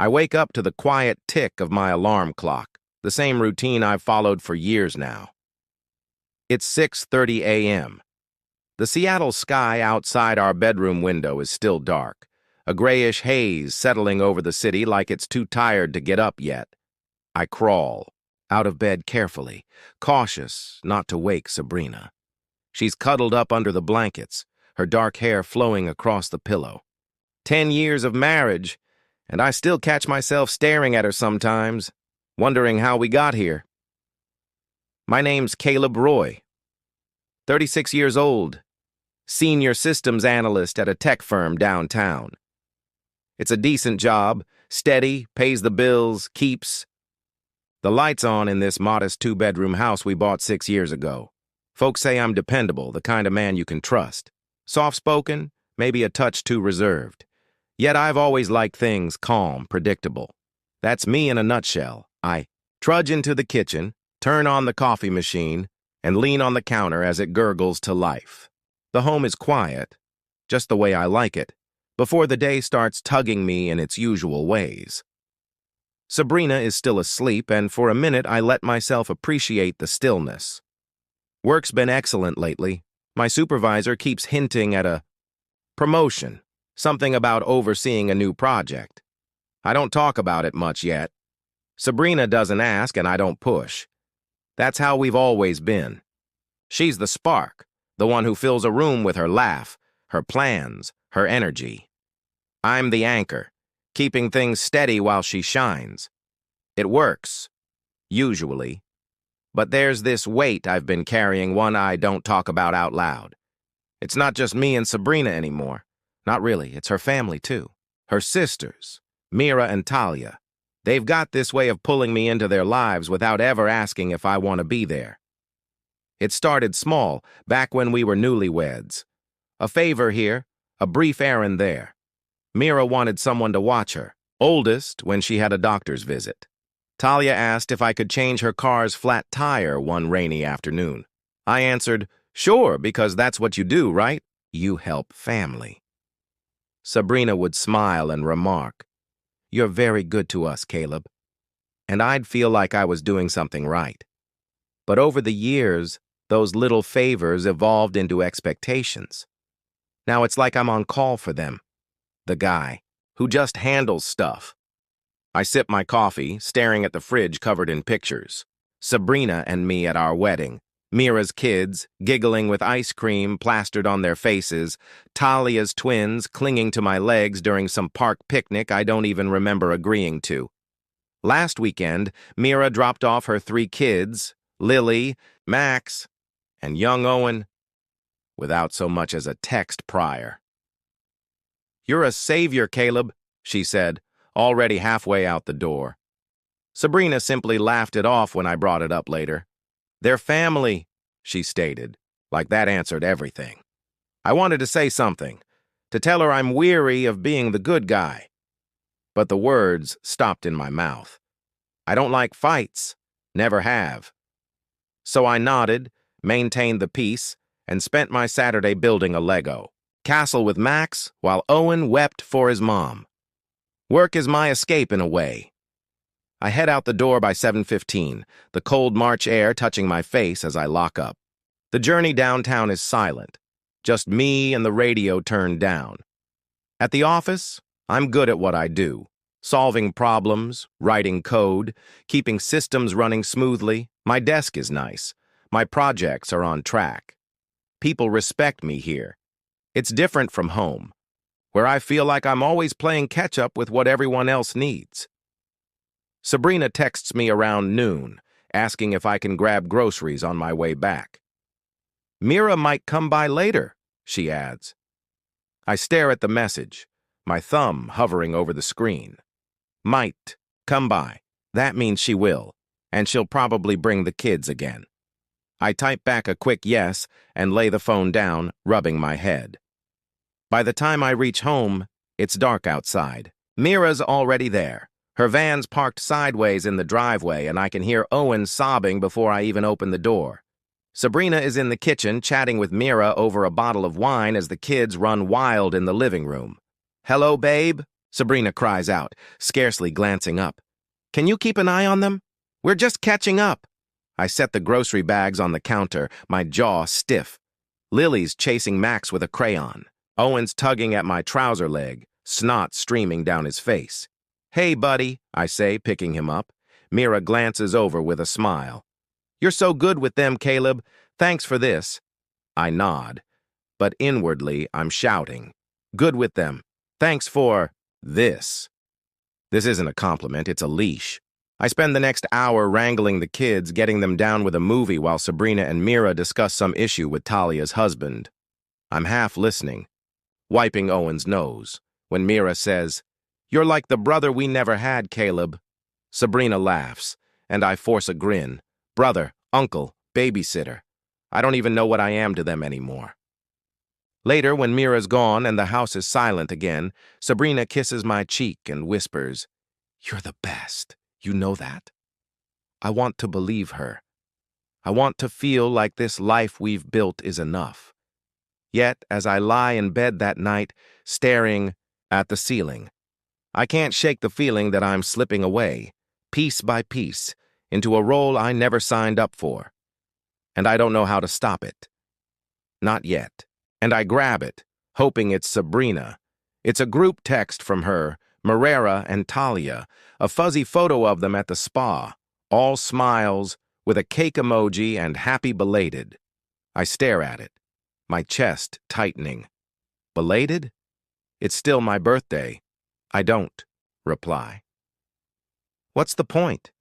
I wake up to the quiet tick of my alarm clock, the same routine I've followed for years now. It's 6:30 a.m. The Seattle sky outside our bedroom window is still dark, a grayish haze settling over the city like it's too tired to get up yet. I crawl out of bed carefully, cautious not to wake Sabrina. She's cuddled up under the blankets, her dark hair flowing across the pillow. 10 years of marriage, and I still catch myself staring at her sometimes, wondering how we got here. My name's Caleb Roy, 36 years old, senior systems analyst at a tech firm downtown. It's a decent job, steady, pays the bills, keeps the lights on in this modest two-bedroom house we bought 6 years ago. Folks say I'm dependable, the kind of man you can trust. Soft-spoken, maybe a touch too reserved. Yet I've always liked things calm, predictable. That's me in a nutshell. I trudge into the kitchen, turn on the coffee machine, and lean on the counter as it gurgles to life. The home is quiet, just the way I like it, before the day starts tugging me in its usual ways. Sabrina is still asleep, and for a minute I let myself appreciate the stillness. Work's been excellent lately. My supervisor keeps hinting at a promotion, something about overseeing a new project. I don't talk about it much yet. Sabrina doesn't ask, and I don't push. That's how we've always been. She's the spark, the one who fills a room with her laugh, her plans, her energy. I'm the anchor, keeping things steady while she shines. It works, usually. But there's this weight I've been carrying, one I don't talk about out loud. It's not just me and Sabrina anymore. Not really, it's her family too. Her sisters, Mira and Talia. They've got this way of pulling me into their lives without ever asking if I want to be there. It started small, back when we were newlyweds. A favor here, a brief errand there. Mira wanted someone to watch her, oldest when she had a doctor's visit. Talia asked if I could change her car's flat tire one rainy afternoon. I answered, sure, because that's what you do, right? You help family. Sabrina would smile and remark, you're very good to us, Caleb. And I'd feel like I was doing something right. But over the years, those little favors evolved into expectations. Now it's like I'm on call for them. The guy who just handles stuff. I sip my coffee, staring at the fridge covered in pictures. Sabrina and me at our wedding. Mira's kids, giggling with ice cream plastered on their faces. Talia's twins, clinging to my legs during some park picnic I don't even remember agreeing to. Last weekend, Mira dropped off her 3 kids, Lily, Max, and young Owen, without so much as a text prior. You're a savior, Caleb, she said, already halfway out the door. Sabrina simply laughed it off when I brought it up later. They're family, she stated, like that answered everything. I wanted to say something, to tell her I'm weary of being the good guy. But the words stopped in my mouth. I don't like fights, never have. So I nodded, maintained the peace, and spent my Saturday building a Lego castle with Max while Owen wept for his mom. Work is my escape in a way. I head out the door by 7:15, the cold March air touching my face as I lock up. The journey downtown is silent, just me and the radio turned down. At the office, I'm good at what I do, solving problems, writing code, keeping systems running smoothly. My desk is nice. My projects are on track. People respect me here. It's different from home, where I feel like I'm always playing catch-up with what everyone else needs. Sabrina texts me around noon, asking if I can grab groceries on my way back. Mira might come by later, she adds. I stare at the message, my thumb hovering over the screen. Might come by. That means she will, and she'll probably bring the kids again. I type back a quick yes and lay the phone down, rubbing my head. By the time I reach home, it's dark outside. Mira's already there. Her van's parked sideways in the driveway, and I can hear Owen sobbing before I even open the door. Sabrina is in the kitchen chatting with Mira over a bottle of wine as the kids run wild in the living room. Hello, babe? Sabrina cries out, scarcely glancing up. Can you keep an eye on them? We're just catching up. I set the grocery bags on the counter, my jaw stiff. Lily's chasing Max with a crayon. Owen's tugging at my trouser leg, snot streaming down his face. Hey, buddy, I say, picking him up. Mira glances over with a smile. You're so good with them, Caleb. Thanks for this. I nod, but inwardly I'm shouting. Good with them. Thanks for this. This isn't a compliment, it's a leash. I spend the next hour wrangling the kids, getting them down with a movie while Sabrina and Mira discuss some issue with Talia's husband. I'm half listening, wiping Owen's nose, when Mira says, You're like the brother we never had, Caleb. Sabrina laughs, and I force a grin. Brother, uncle, babysitter. I don't even know what I am to them anymore. Later, when Mira's gone and the house is silent again, Sabrina kisses my cheek and whispers, You're the best. You know that? I want to believe her. I want to feel like this life we've built is enough. Yet, as I lie in bed that night, staring at the ceiling, I can't shake the feeling that I'm slipping away, piece by piece, into a role I never signed up for. And I don't know how to stop it. Not yet. And I grab it, hoping it's Sabrina. It's a group text from her, Marrera and Talia, a fuzzy photo of them at the spa, all smiles, with a cake emoji and happy belated. I stare at it, my chest tightening. Belated? It's still my birthday. I don't reply. What's the point?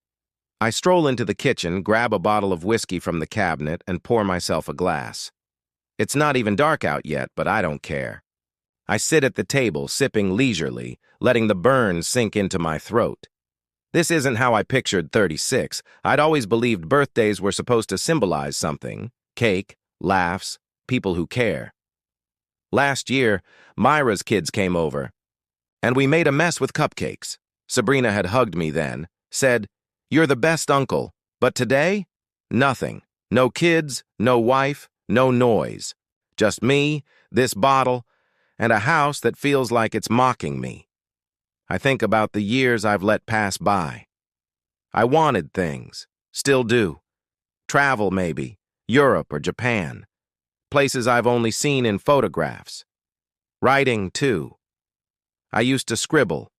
I stroll into the kitchen, grab a bottle of whiskey from the cabinet, and pour myself a glass. It's not even dark out yet, but I don't care. I sit at the table, sipping leisurely, letting the burn sink into my throat. This isn't how I pictured 36. I'd always believed birthdays were supposed to symbolize something. Cake, laughs, people who care. Last year, Myra's kids came over, and we made a mess with cupcakes. Sabrina had hugged me then, said, You're the best uncle, but today, nothing. No kids, no wife, no noise. Just me, this bottle, and a house that feels like it's mocking me. I think about the years I've let pass by. I wanted things, still do. Travel, maybe, Europe or Japan. Places I've only seen in photographs. Writing, too. I used to scribble.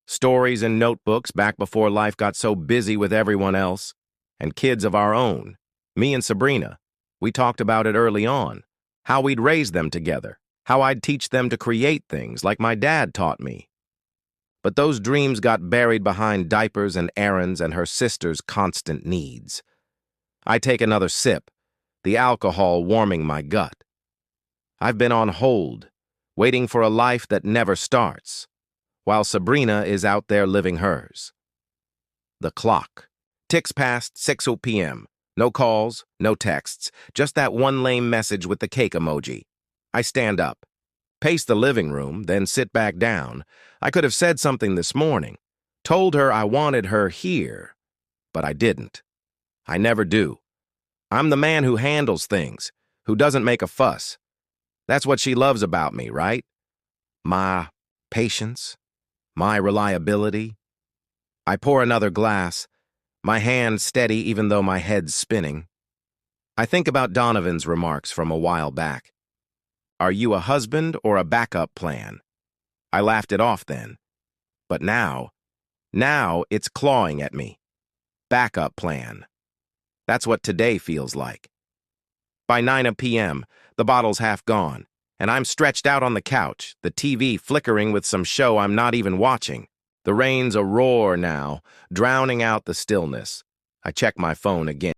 Stories in notebooks back before life got so busy with everyone else. And kids of our own. Me and Sabrina. We talked about it early on. How we'd raise them together. How I'd teach them to create things like my dad taught me. But those dreams got buried behind diapers and errands and her sister's constant needs. I take another sip, the alcohol warming my gut. I've been on hold, waiting for a life that never starts, while Sabrina is out there living hers. The clock ticks past 6 p.m. No calls, no texts, just that one lame message with the cake emoji. I stand up, pace the living room, then sit back down. I could have said something this morning, told her I wanted her here, but I didn't. I never do. I'm the man who handles things, who doesn't make a fuss. That's what she loves about me, right? My patience, my reliability. I pour another glass, my hand steady even though my head's spinning. I think about Donovan's remarks from a while back. Are you a husband or a backup plan? I laughed it off then. But now it's clawing at me. Backup plan. That's what today feels like. By 9 p.m., the bottle's half gone, and I'm stretched out on the couch, the TV flickering with some show I'm not even watching. The rain's a roar now, drowning out the stillness. I check my phone again.